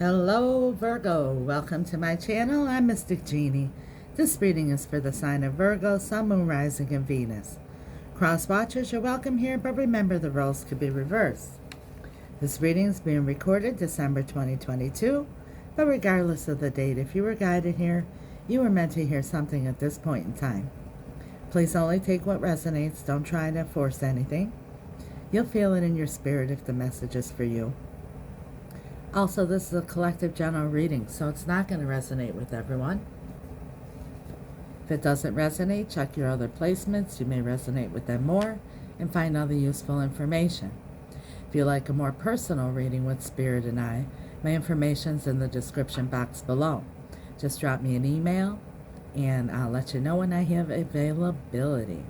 Hello Virgo, welcome to my channel. I'm Mystic Genie. This reading is for the sign of Virgo, Sun, Moon, Rising, and Venus. Cross watchers, you're welcome here, but remember the roles could be reversed. This reading is being recorded December 2022, but regardless of the date, if you were guided here, you were meant to hear something at this point in time. Please only take what resonates, don't try to force anything. You'll feel it in your spirit if the message is for you. Also, this is a collective general reading, so it's not going to resonate with everyone. If it doesn't resonate, check your other placements. You may resonate with them more and find other useful information. If you like a more personal reading with Spirit and I, my information's in the description box below. Just drop me an email and I'll let you know when I have availability.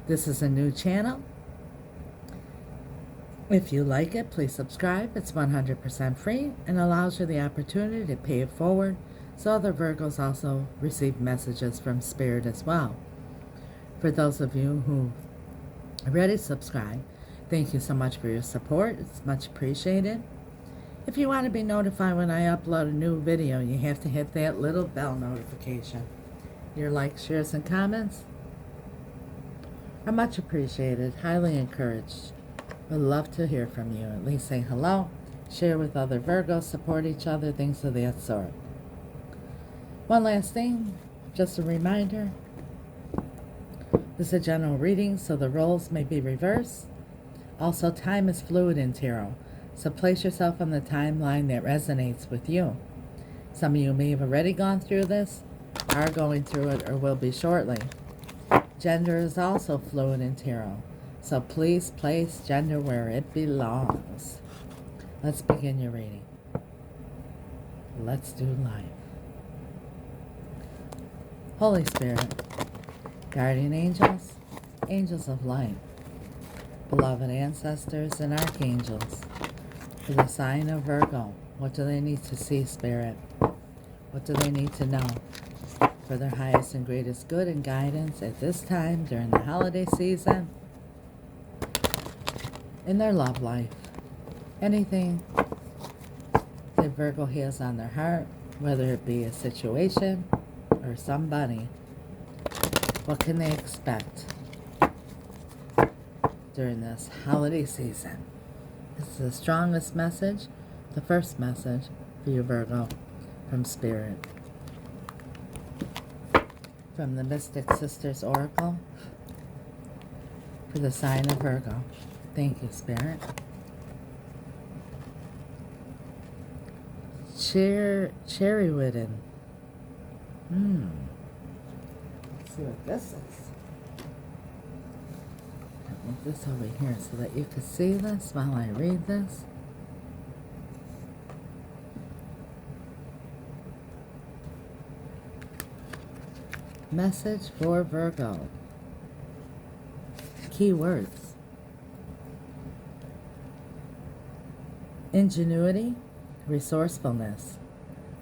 This is a new channel. If you like it, please subscribe. It's 100% free and allows you the opportunity to pay it forward so other Virgos also receive messages from Spirit as well. For those of you who already subscribe, thank you so much for your support. It's much appreciated. If you want to be notified when I upload a new video, you have to hit that little bell notification. Your likes, shares, and comments are much appreciated, highly encouraged. Would love to hear from you. At least say hello, share with other Virgos, support each other, things of that sort. One last thing, just a reminder. This is a general reading, so the roles may be reversed. Also, time is fluid in tarot, so place yourself on the timeline that resonates with you. Some of you may have already gone through this, are going through it, or will be shortly. Gender is also fluid in tarot. So please place gender where it belongs. Let's begin your reading. Let's do life. Holy Spirit, guardian angels, angels of light, beloved ancestors and archangels, for the sign of Virgo, what do they need to see, Spirit? What do they need to know? For their highest and greatest good and guidance at this time during the holiday season, in their love life, anything that Virgo has on their heart, whether it be a situation or somebody, what can they expect during this holiday season? This is the strongest message, the first message for you, Virgo, from Spirit. From the Mystic Sisters Oracle, for the sign of Virgo. Thank you, Spirit. Cherry wooden. Let's see what this is. I'll move this over here so that you can see this while I read this. Message for Virgo. Key words. Ingenuity, resourcefulness.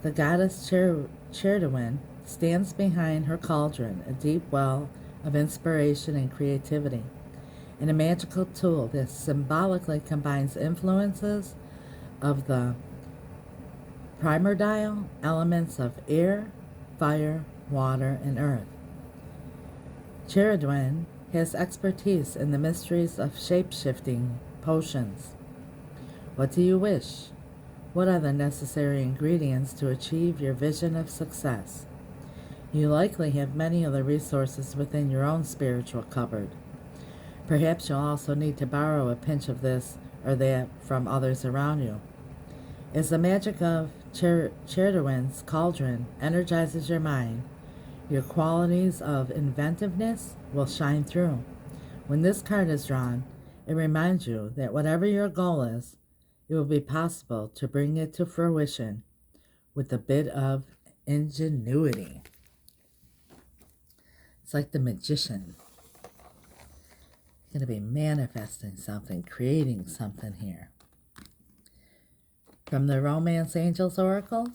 The goddess Cherwin stands behind her cauldron, a deep well of inspiration and creativity, and a magical tool that symbolically combines influences of the primordial elements of air, fire, water, and earth. Cherwin has expertise in the mysteries of shape-shifting potions. What do you wish? What are the necessary ingredients to achieve your vision of success? You likely have many of the resources within your own spiritual cupboard. Perhaps you'll also need to borrow a pinch of this or that from others around you. As the magic of Cherwin's cauldron energizes your mind, your qualities of inventiveness will shine through. When this card is drawn, it reminds you that whatever your goal is, it will be possible to bring it to fruition with a bit of ingenuity. It's like the magician. You're going to be manifesting something, creating something here. From the Romance Angels Oracle,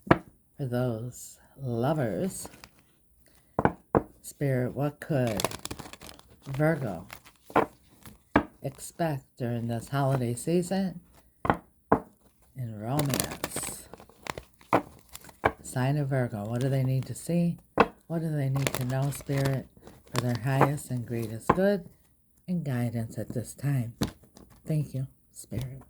for those lovers, Spirit, what could Virgo expect during this holiday season in romance. Sign of Virgo. What do they need to see? What do they need to know, Spirit, for their highest and greatest good and guidance at this time? Thank you, Spirit.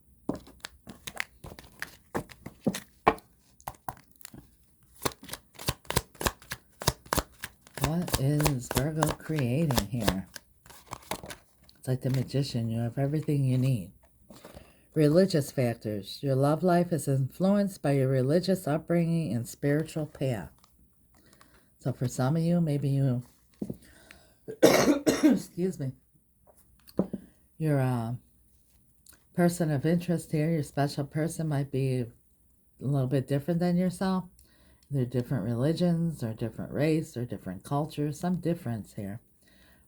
What is Virgo creating here? It's like the magician. You have everything you need. Religious factors. Your love life is influenced by your religious upbringing and spiritual path. So for some of you, maybe you, excuse me, your person of interest here, your special person might be a little bit different than yourself. They're different religions or different race or different cultures, some difference here.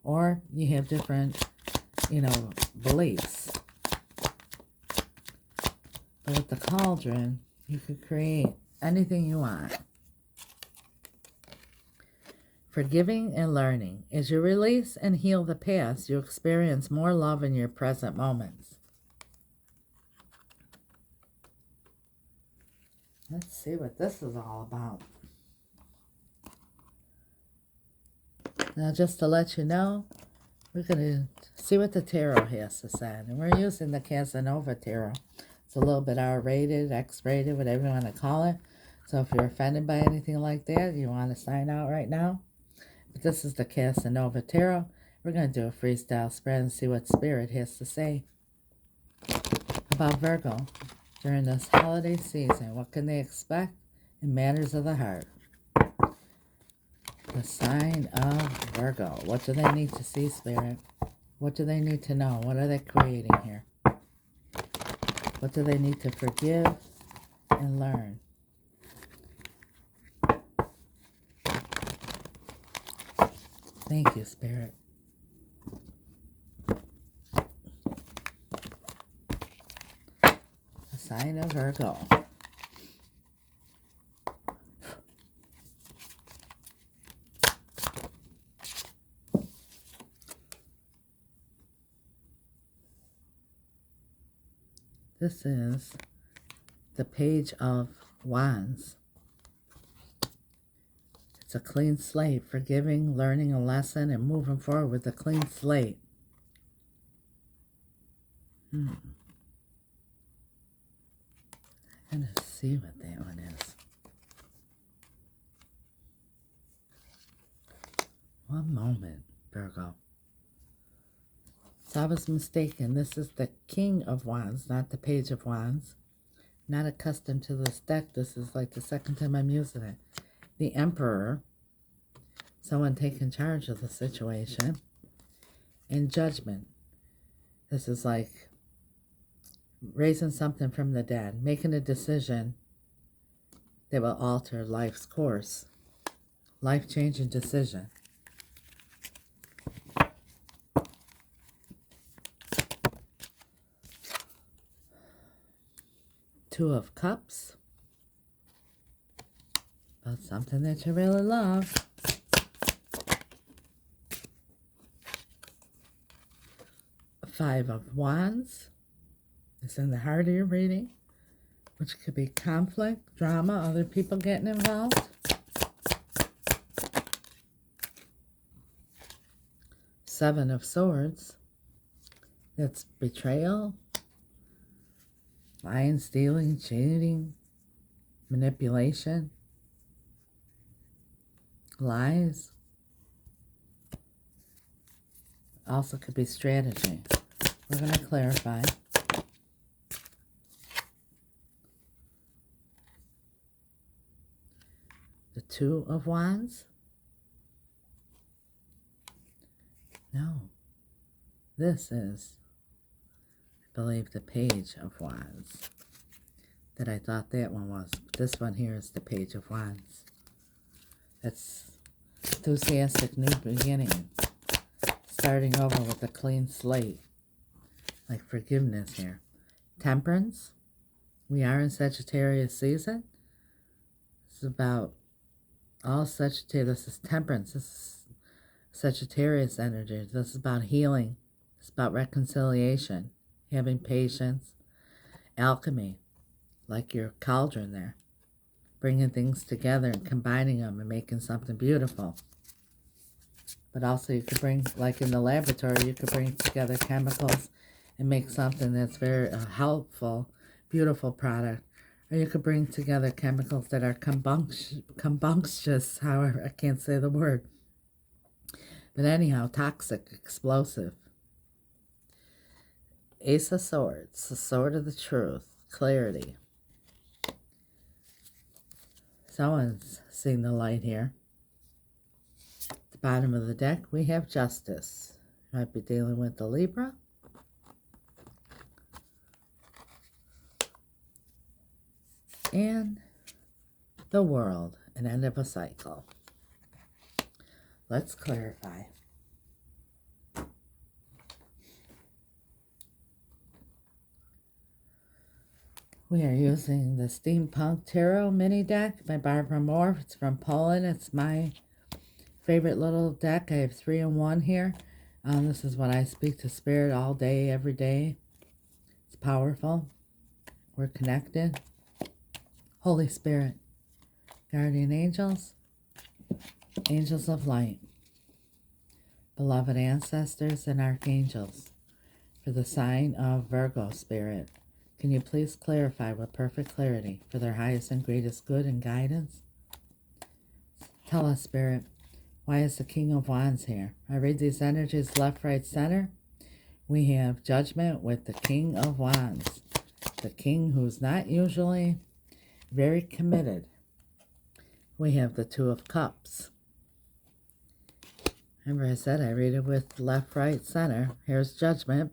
Or you have different, beliefs. But with the cauldron, you could create anything you want. Forgiving and learning. As you release and heal the past, you experience more love in your present moments. Let's see what this is all about. Now, just to let you know, we're going to see what the tarot has to say. And we're using the Casanova Tarot. It's a little bit R-rated, X-rated, whatever you want to call it. So if you're offended by anything like that, you want to sign out right now. But this is the Casanova Tarot. We're going to do a freestyle spread and see what Spirit has to say about Virgo during this holiday season. What can they expect in matters of the heart? The sign of Virgo. What do they need to see, Spirit? What do they need to know? What are they creating here? What do they need to forgive and learn? Thank you, Spirit. The sign of Virgo. This is the Page of Wands. It's a clean slate, forgiving, learning a lesson, and moving forward with a clean slate. I'm going to see what that one is. One moment, Virgo. So I was mistaken. This is the King of Wands, not the Page of Wands. Not accustomed to this deck. This is like the second time I'm using it. The Emperor. Someone taking charge of the situation. And Judgment. This is like raising something from the dead. Making a decision that will alter life's course. Life-changing decision. Two of Cups. About something that you really love. Five of Wands. It's in the heart of your reading, which could be conflict, drama, other people getting involved. Seven of Swords. That's betrayal, lying, stealing, cheating, manipulation, lies. Also could be strategy. We're going to clarify. The Two of Wands. No. This is, I believe, the Page of Wands. That I thought that one was. But this one here is the Page of Wands. That's enthusiastic new beginning. Starting over with a clean slate. Like forgiveness here. Temperance. We are in Sagittarius season. This is about all Sagittarius. This is temperance. This is Sagittarius energy. This is about healing. It's about reconciliation. Having patience. Alchemy. like your cauldron there. Bringing things together and combining them and making something beautiful. But also you could bring, like in the laboratory, you could bring together chemicals and make something that's very helpful, beautiful product. Or you could bring together chemicals that are combustious, however, I can't say the word. But anyhow, toxic, explosive. Ace of Swords, the sword of the truth, clarity. Someone's seen the light here. At the bottom of the deck, we have justice. Might be dealing with the Libra. And the World, an end of a cycle. Let's clarify. We are using the Steampunk Tarot mini deck by Barbara Moore. It's from Poland. It's my favorite little deck. I have 3 in 1 here. This is what I speak to Spirit all day, every day. It's powerful. We're connected. Holy Spirit, guardian angels, angels of light, beloved ancestors and archangels, for the sign of Virgo Spirit. Can you please clarify with perfect clarity for their highest and greatest good and guidance? Tell us, Spirit, why is the King of Wands here? I read these energies left, right, center. We have Judgment with the King of Wands, the King who's not usually very committed. We have the Two of Cups. Remember I said I read it with left, right, center. Here's Judgment,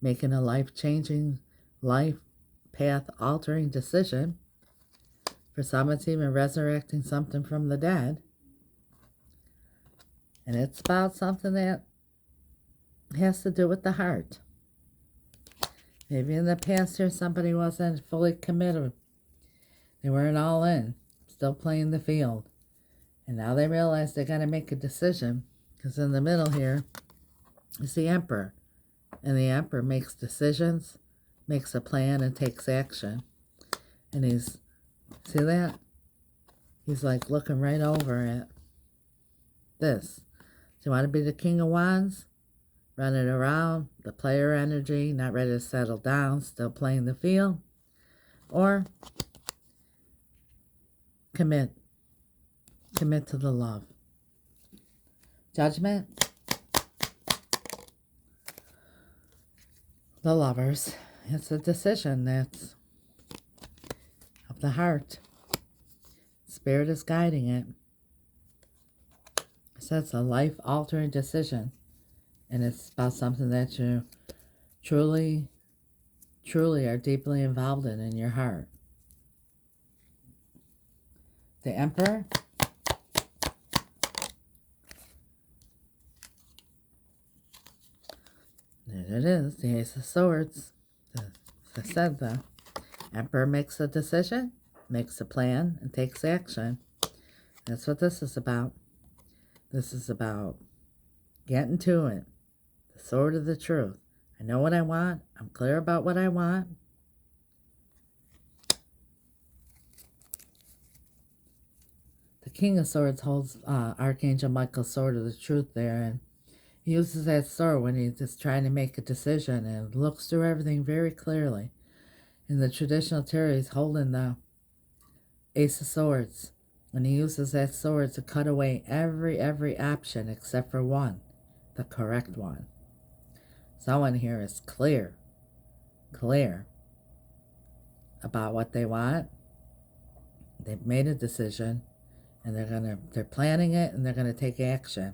making a life-changing, life path-altering decision. For some, it's even resurrecting something from the dead. And it's about something that has to do with the heart. Maybe in the past here, somebody wasn't fully committed. They weren't all in, still playing the field. And now they realize they got to make a decision, because in the middle here is the Emperor. And the Emperor makes decisions, makes a plan, and takes action. And he's, see that? He's like looking right over at this. Do you want to be the King of Wands? Running around, the player energy, not ready to settle down, still playing the field? Or commit to the love. Judgment, the Lovers. It's a decision that's of the heart. Spirit is guiding it. So it's a life-altering decision. And it's about something that you truly are deeply involved in your heart. The Emperor. There it is, the Ace of Swords. As I said, the Emperor makes a decision, makes a plan, and takes action. That's what this is about. This is about getting to it. The sword of the truth. I know what I want. I'm clear about what I want. The King of Swords holds Archangel Michael's sword of the truth there, and he uses that sword when he's just trying to make a decision and looks through everything very clearly. In the traditional tarot, he's holding the Ace of Swords, and he uses that sword to cut away every option except for one, the correct one. Someone here is clear about what they want. They've made a decision, and they're planning it, and they're gonna take action.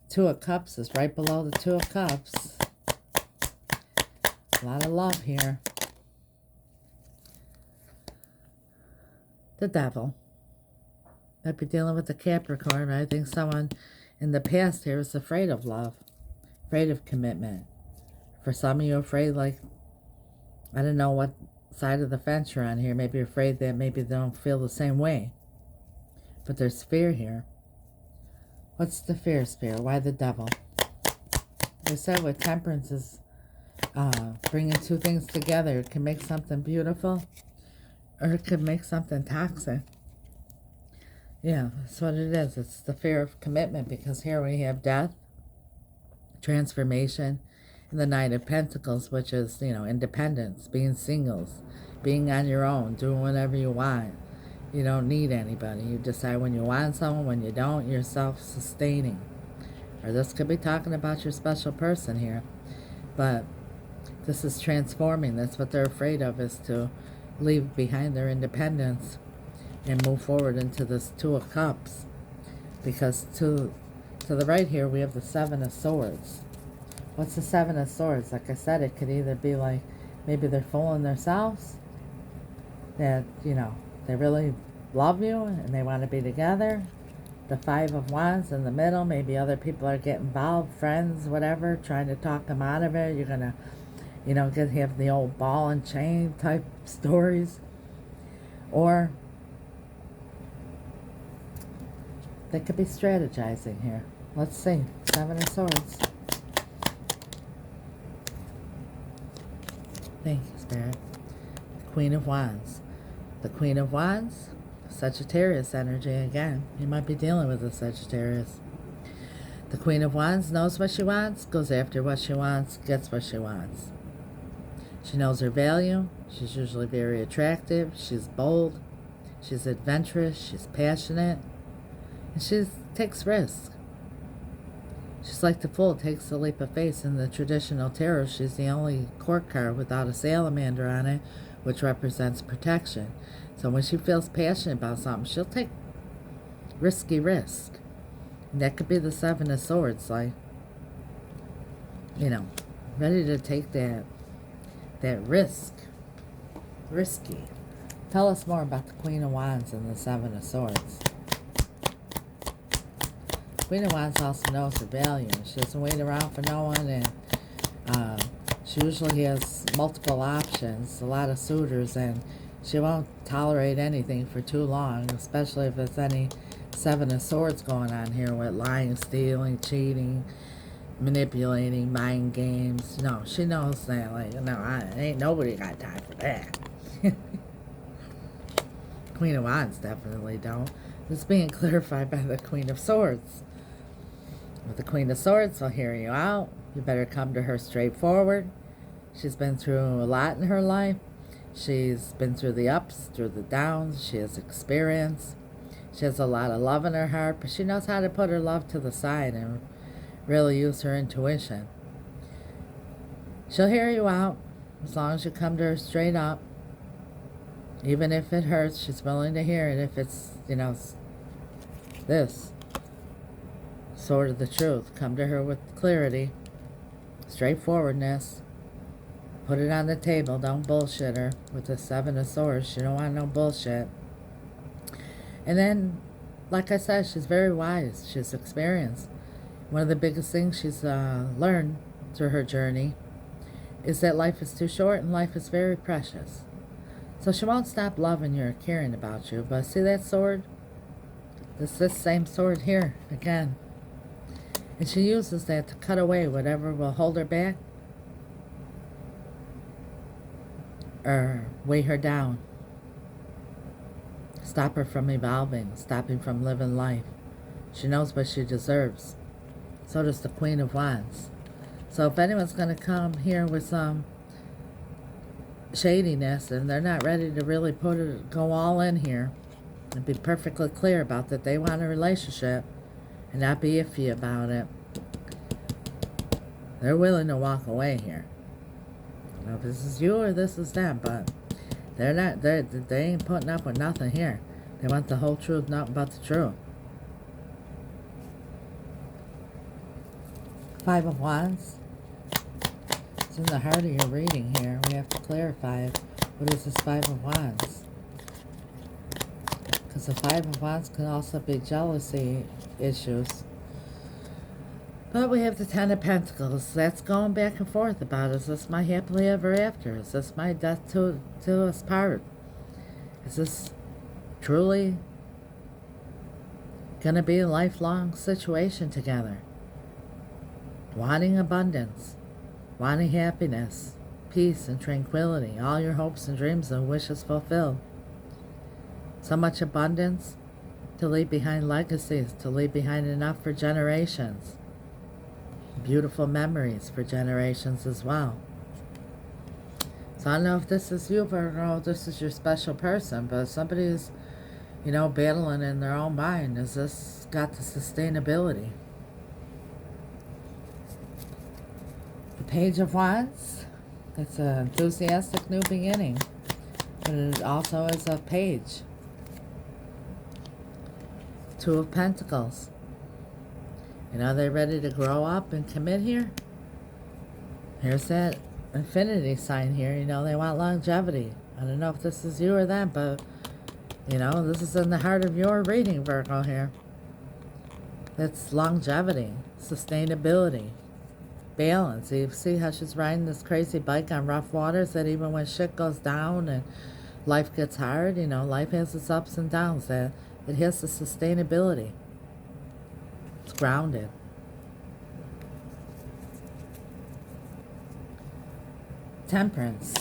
Two of Cups is right below the Two of Cups. A lot of love here. The Devil. Might be dealing with the Capricorn. I think someone in the past here is afraid of love, afraid of commitment. For some of you, afraid, like, I don't know what side of the fence you're on here. Maybe you're afraid that maybe they don't feel the same way. But there's fear here. What's the fear, Spirit? Why the Devil? They said with Temperance is Bringing two things together, it can make something beautiful, or it could make something toxic. Yeah, that's what it is. It's the fear of commitment, because here we have death, transformation, and the Knight of Pentacles, which is, independence, being singles, being on your own, doing whatever you want. You don't need anybody. You decide when you want someone, when you don't, you're self-sustaining. Or this could be talking about your special person here. But this is transforming. That's what they're afraid of, is to leave behind their independence and move forward into this Two of Cups. Because to the right here, we have the Seven of Swords. What's the Seven of Swords? Like I said, it could either be like, maybe they're fooling themselves, that, they really love you and they want to be together. The Five of Wands in the middle, maybe other people are getting involved, friends, whatever, trying to talk them out of it. You're going to, have the old ball and chain type stories. Or they could be strategizing here. Let's see. Seven of Swords. Thank you, Spirit. Queen of Wands. The Queen of Wands, Sagittarius energy again. You might be dealing with a Sagittarius. The Queen of Wands knows what she wants, goes after what she wants, gets what she wants. She knows her value. She's usually very attractive. She's bold. She's adventurous. She's passionate. And she takes risks. She's like the Fool, takes the leap of faith. In the traditional tarot, she's the only court card without a salamander on it, which represents protection. So when she feels passionate about something, she'll take risky risk. And that could be the Seven of Swords, like, ready to take that risk. Risky. Tell us more about the Queen of Wands and the Seven of Swords. Queen of Wands also knows her value. She doesn't wait around for no one, and she usually has multiple options, a lot of suitors, and she won't tolerate anything for too long, especially if there's any Seven of Swords going on here with lying, stealing, cheating, manipulating, mind games. No, she knows that, ain't nobody got time for that. Queen of Wands definitely don't. It's being clarified by the Queen of Swords. With the Queen of Swords, will hear you out. You better come to her straightforward. She's been through a lot in her life. She's been through the ups, through the downs. She has experience. She has a lot of love in her heart, but she knows how to put her love to the side and really use her intuition. She'll hear you out as long as you come to her straight up. Even if it hurts, she's willing to hear it. If it's, this sort of the truth. Come to her with clarity, straightforwardness. Put it on the table. Don't bullshit her with the Seven of Swords. She don't want no bullshit. And then, like I said, she's very wise. She's experienced. One of the biggest things she's learned through her journey is that life is too short and life is very precious. So she won't stop loving you or caring about you. But see that sword? This same sword here, again. And she uses that to cut away whatever will hold her back or weigh her down. Stop her from evolving, stopping from living life. She knows what she deserves. So does the Queen of Wands. So if anyone's going to come here with some shadiness and they're not ready to really go all in here and be perfectly clear about that they want a relationship and not be iffy about it, they're willing to walk away here. I don't know if this is you or this is them, but they ain't putting up with nothing here. They want the whole truth, nothing but the truth. Five of Wands. It's in the heart of your reading here. We have to clarify what is this Five of Wands. Because the Five of Wands can also be jealousy issues. But we have the Ten of Pentacles. That's going back and forth about, is this my happily ever after? Is this my death to us part? Is this truly going to be a lifelong situation together? Wanting abundance. wanting happiness, peace, and tranquility, all your hopes and dreams and wishes fulfilled. So much abundance to leave behind legacies, to leave behind enough for generations. Beautiful memories for generations as well. So I don't know if this is you, Virgo, this is your special person, but somebody's, battling in their own mind. Has this got the sustainability? The Page of Wands, it's an enthusiastic new beginning, but it also is a page. Two of Pentacles. Are they ready to grow up and commit here? Here's that infinity sign here. They want longevity. I don't know if this is you or them, but, this is in the heart of your reading, Virgo, here. It's longevity, sustainability, balance. You see how she's riding this crazy bike on rough waters, that even when shit goes down and life gets hard, life has its ups and downs, that it has the sustainability. It's grounded. Temperance.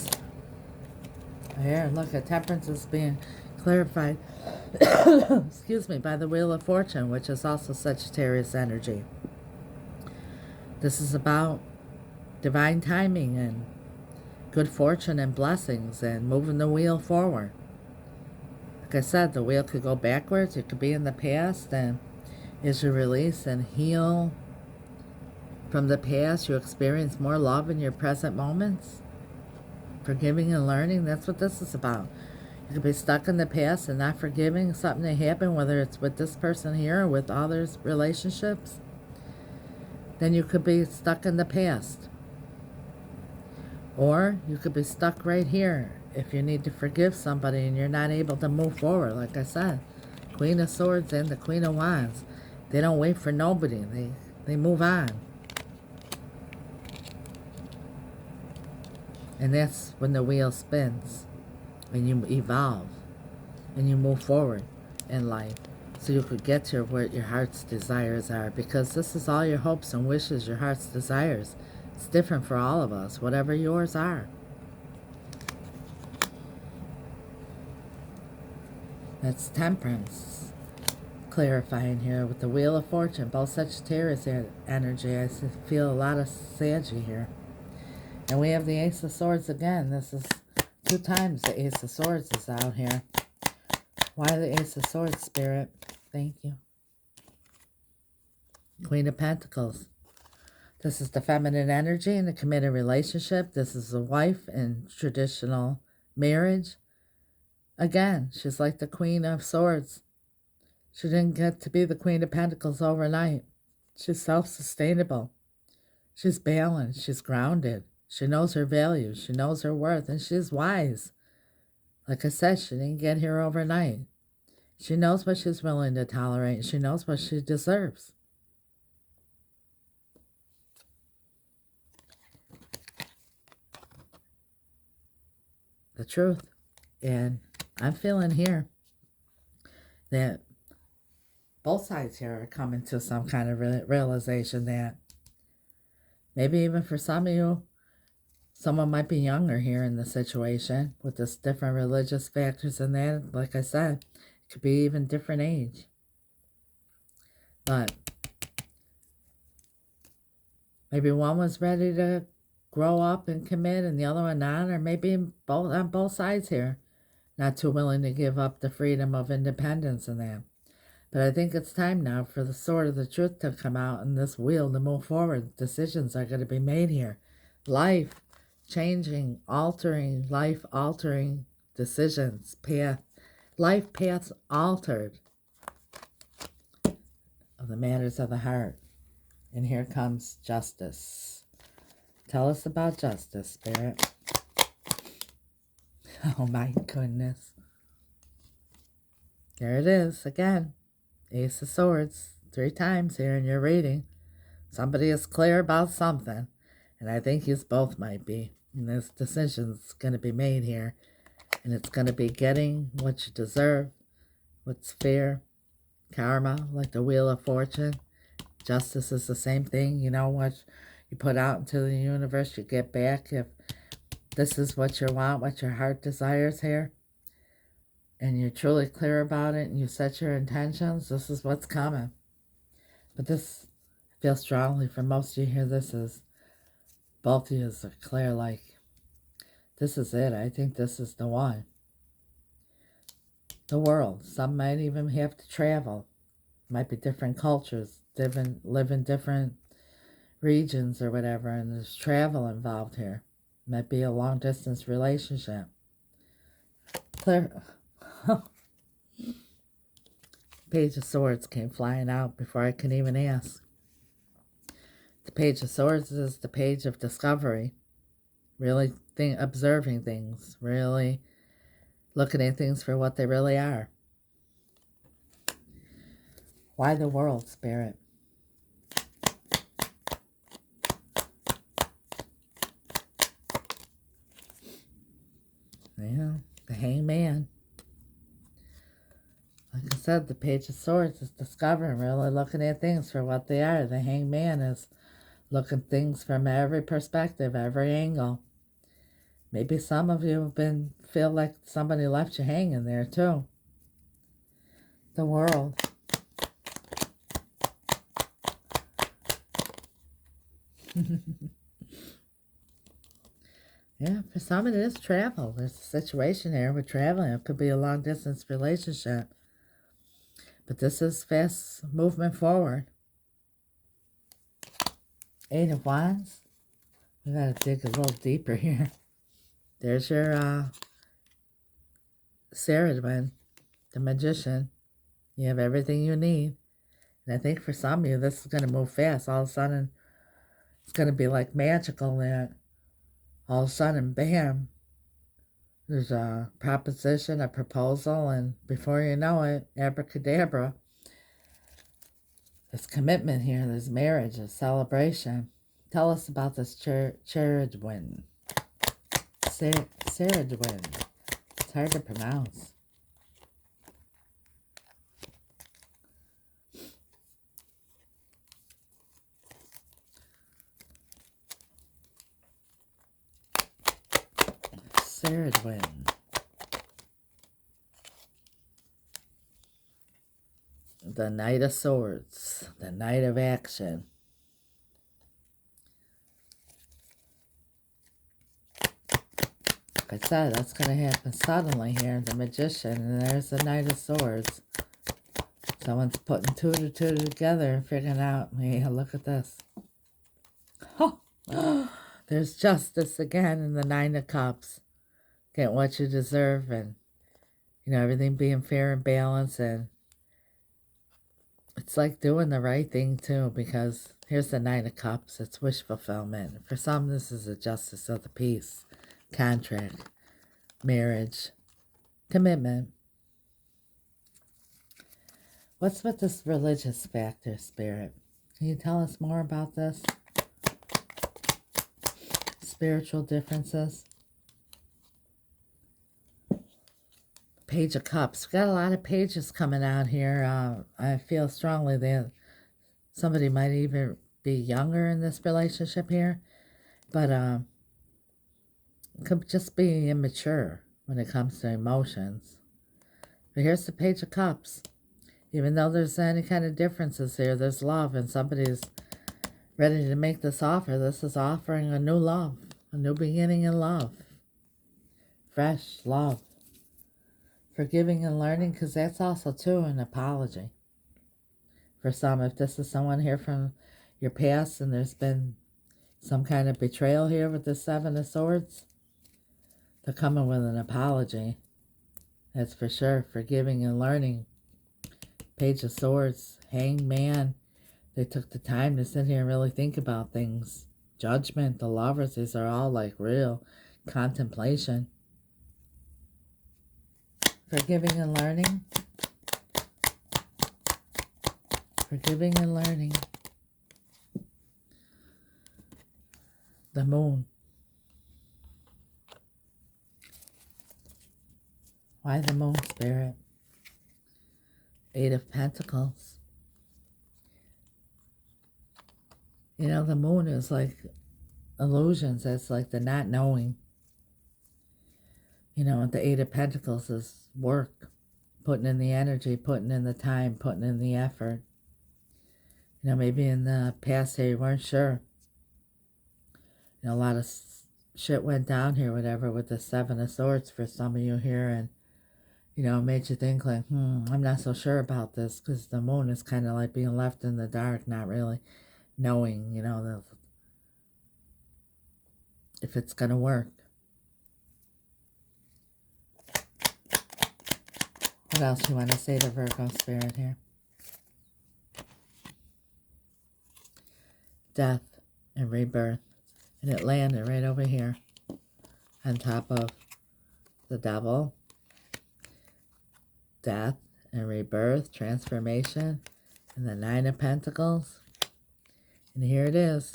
Here, look at Temperance is being clarified, excuse me, by the Wheel of Fortune, which is also Sagittarius energy. This is about divine timing and good fortune and blessings and moving the wheel forward. Like I said, the wheel could go backwards. It could be in the past, and as you release and heal from the past, you experience more love in your present moments. Forgiving and learning, that's what this is about. You could be stuck in the past and not forgiving something that happened, whether it's with this person here or with others' relationships. Then you could be stuck in the past. Or you could be stuck right here if you need to forgive somebody and you're not able to move forward. Like I said, Queen of Swords and the Queen of Wands, they don't wait for nobody. They move on. And that's when the wheel spins, when you evolve and you move forward in life, so you could get to where your heart's desires are, because this is all your hopes and wishes, your heart's desires. It's different for all of us, whatever yours are. That's Temperance clarifying here with the Wheel of Fortune, both Sagittarius energy. I feel a lot of Saggy here. And we have the Ace of Swords again. This is 2 times the Ace of Swords is out here. Why the Ace of Swords, Spirit? Thank you. Queen of Pentacles. This is the feminine energy in a committed relationship. This is a wife in traditional marriage. Again, she's like the Queen of Swords. She didn't get to be the Queen of Pentacles overnight. She's self-sustainable. She's balanced. She's grounded. She knows her value. She knows her worth. And she's wise. Like I said, she didn't get here overnight. She knows what she's willing to tolerate. She knows what she deserves. The truth. And I'm feeling here that both sides here are coming to some kind of realization that maybe even for some of you, someone might be younger here in the situation with this different religious factors and that. Like I said, it could be even different age. But maybe one was ready to grow up and commit and the other one not, or maybe both on both sides here, not too willing to give up the freedom of independence and that. But I think it's time now for the sword of the truth to come out and this wheel to move forward. Decisions are going to be made here. Life changing, altering, life altering decisions, life paths altered of the matters of the heart. And here comes justice. Tell us about justice, Spirit. Oh my goodness. There it is again. Ace of Swords. 3 times here in your reading. Somebody is clear about something. And I think you both might be. And this decision's going to be made here. And it's going to be getting what you deserve. What's fair. Karma, like the Wheel of Fortune. Justice is the same thing. You know what you put out into the universe, you get back. If this is what you want, what your heart desires here, and you're truly clear about it and you set your intentions, this is what's coming. But this, I feel strongly for most of you here, this is, both of you are clear, like, this is it. I think this is the one. The world. Some might even have to travel. Might be different cultures, live in different regions or whatever, and there's travel involved here. Might be a long distance relationship. Clear. Page of Swords came flying out before I could even ask. The Page of Swords is the page of discovery. Really observing things. Really looking at things for what they really are. Why the world, Spirit? Yeah, the Hangman. Like I said, the Page of Swords is discovering, really looking at things for what they are. The Hangman is looking at things from every perspective, every angle. Maybe some of you feel like somebody left you hanging there too. The world. Yeah, for some it is travel. There's a situation here with traveling. It could be a long distance relationship. But this is fast movement forward. 8 of Wands. We gotta dig a little deeper here. There's your Saradwin, the Magician. You have everything you need. And I think for some of you, this is going to move fast. All of a sudden, it's going to be like magical that all of a sudden, bam, there's a proposition, a proposal, and before you know it, abracadabra. There's commitment here. There's marriage, a celebration. Tell us about this Saradwin. Saradwin. It's hard to pronounce. Saradwin. The Knight of Swords. The Knight of Action. Like I said, that's going to happen suddenly here. The Magician. And there's the Knight of Swords. Someone's putting two to two together and figuring out, hey, look at this. Oh, there's justice again in the Nine of Cups. Get what you deserve, and everything being fair and balanced, and it's like doing the right thing too, because here's the Nine of Cups. It's wish fulfillment. For some, this is a justice of the peace, contract, marriage, commitment. What's with this religious factor, Spirit? Can you tell us more about this? Spiritual differences. Page of Cups. We've got a lot of pages coming out here. I feel strongly that somebody might even be younger in this relationship here, but it could just be immature when it comes to emotions. But here's the Page of Cups. Even though there's any kind of differences here, there's love, and somebody's ready to make this offer. This is offering a new love, a new beginning in love. Fresh love. Forgiving and learning, because that's also, too, an apology. For some, if this is someone here from your past and there's been some kind of betrayal here with the Seven of Swords, they're coming with an apology. That's for sure. Forgiving and learning. Page of Swords, Hangman. They took the time to sit here and really think about things. Judgment, the Lovers, these are all like real contemplation. Forgiving and learning. Forgiving and learning. The Moon. Why the Moon, Spirit? 8 of Pentacles. You know, the moon is like illusions. It's like the not knowing. You know, the Eight of Pentacles is work. Putting in the energy, putting in the time, putting in the effort. You know, maybe in the past here you weren't sure. You know, a lot of shit went down here, whatever, with the Seven of Swords for some of you here. And, you know, it made you think like, I'm not so sure about this. Because the moon is kind of like being left in the dark, not really knowing, you know, if it's going to work. What else do you want to say to Virgo Spirit here? Death and rebirth. And it landed right over here on top of the Devil. Death and rebirth, transformation, and the Nine of Pentacles. And here it is.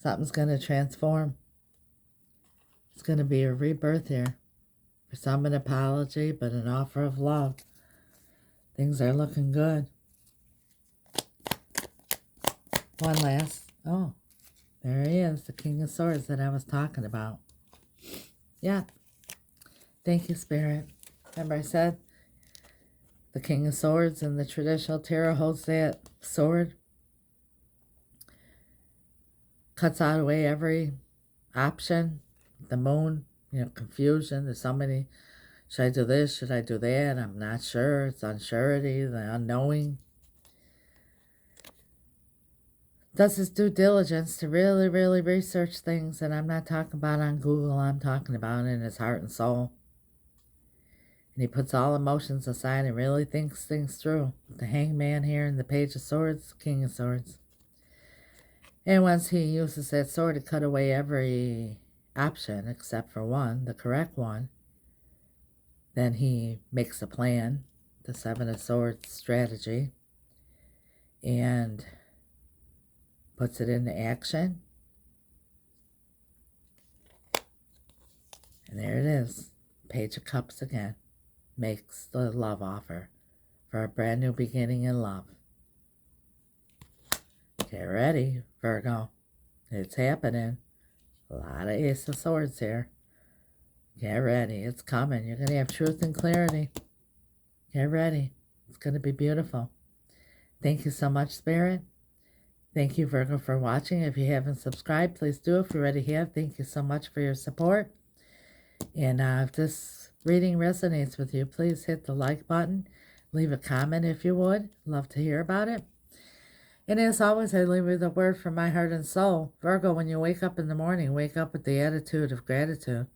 Something's going to transform. It's going to be a rebirth here. For some, an apology, but an offer of love. Things are looking good. One last. Oh, there he is, the King of Swords that I was talking about. Yeah. Thank you, Spirit. Remember I said the King of Swords in the traditional tarot holds that sword. Cuts out away every option. The moon, you know, confusion. There's so many. Should I do this? Should I do that? I'm not sure. It's unsurety, the unknowing. Does his due diligence to really, really research things that I'm not talking about on Google. I'm talking about in his heart and soul. And he puts all emotions aside and really thinks things through. The Hangman here and the Page of Swords, King of Swords. And once he uses that sword to cut away every option except for one, the correct one, then he makes a plan, the Seven of Swords strategy, and puts it into action. And there it is. Page of Cups again. Makes the love offer for a brand new beginning in love. Get ready, Virgo. It's happening. A lot of Ace of Swords here. Get ready. It's coming. You're going to have truth and clarity. Get ready. It's going to be beautiful. Thank you so much, Spirit. Thank you, Virgo, for watching. If you haven't subscribed, please do. If you already have, thank you so much for your support. And if this reading resonates with you, please hit the like button. Leave a comment if you would. Love to hear about it. And as always, I leave you the word from my heart and soul. Virgo, when you wake up in the morning, wake up with the attitude of gratitude.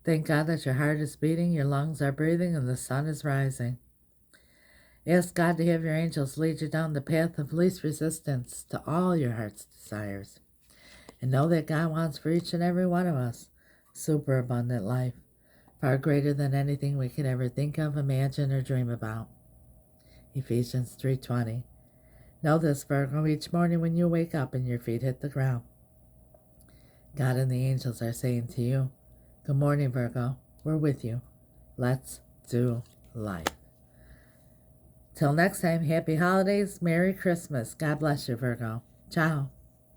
Thank God that your heart is beating, your lungs are breathing, and the sun is rising. Ask God to have your angels lead you down the path of least resistance to all your heart's desires. And know that God wants for each and every one of us super abundant life, far greater than anything we could ever think of, imagine, or dream about. Ephesians 3:20. Know this, Virgo, each morning when you wake up and your feet hit the ground, God and the angels are saying to you, good morning, Virgo. We're with you. Let's do life. Till next time, happy holidays, Merry Christmas. God bless you, Virgo. Ciao.